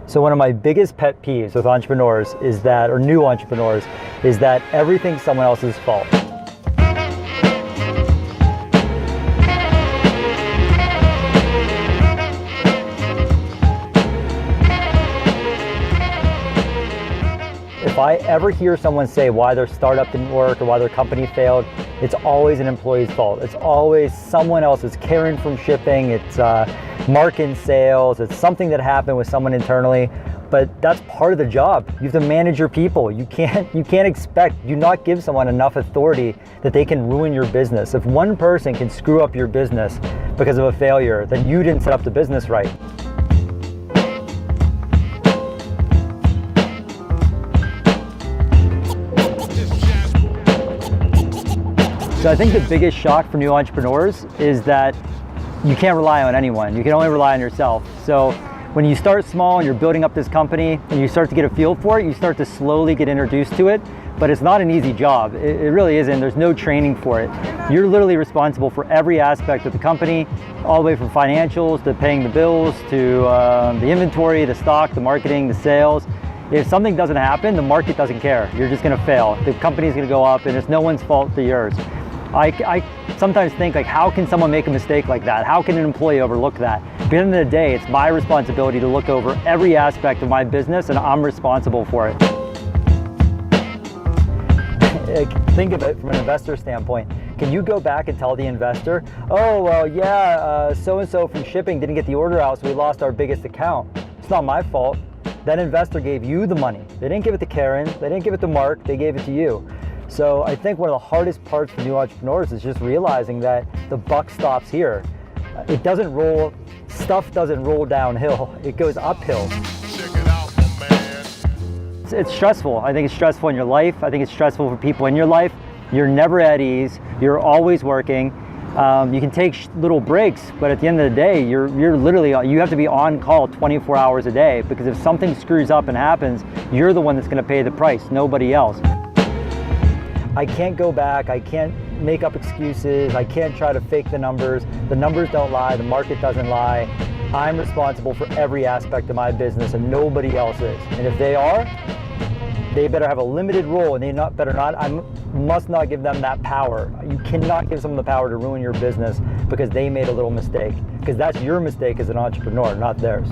So one of my biggest pet peeves with entrepreneurs is that, or new entrepreneurs, is that everything's someone else's fault. If I ever hear someone say why their startup didn't work or why their company failed, it's always an employee's fault. It's always someone else. It's Karen from shipping, it's Mark in sales, it's something that happened with someone internally, but that's part of the job. You have to manage your people. You can't do not give someone enough authority that they can ruin your business. If one person can screw up your business because of a failure, then you didn't set up the business right. So I think the biggest shock for new entrepreneurs is that you can't rely on anyone. You can only rely on yourself. So when you start small and you're building up this company and you start to get a feel for it, you start to slowly get introduced to it, but it's not an easy job. It really isn't. There's no training for it. You're literally responsible for every aspect of the company, all the way from financials to paying the bills to the inventory, the stock, the marketing, the sales. If something doesn't happen, the market doesn't care. You're just gonna fail. The company's gonna go up and it's no one's fault but yours. I sometimes think, like, how can someone make a mistake like that? How can an employee overlook that? At the end of the day, it's my responsibility to look over every aspect of my business, and I'm responsible for it. Think of it from an investor standpoint. Can you go back and tell the investor, oh, well, yeah, so-and-so from shipping didn't get the order out, so we lost our biggest account. It's not my fault. That investor gave you the money. They didn't give it to Karen, they didn't give it to Mark, they gave it to you. So I think one of the hardest parts for new entrepreneurs is just realizing that the buck stops here. Stuff doesn't roll downhill, it goes uphill. Check it out, my man. It's stressful. I think it's stressful in your life. I think it's stressful for people in your life. You're never at ease, you're always working. You can take little breaks, but at the end of the day, you have to be on call 24 hours a day, because if something screws up and happens, you're the one that's gonna pay the price, nobody else. I can't go back, I can't make up excuses, I can't try to fake the numbers. The numbers don't lie, the market doesn't lie. I'm responsible for every aspect of my business and nobody else is. And if they are, they better have a limited role, and I must not give them that power. You cannot give someone the power to ruin your business because they made a little mistake, because that's your mistake as an entrepreneur, not theirs.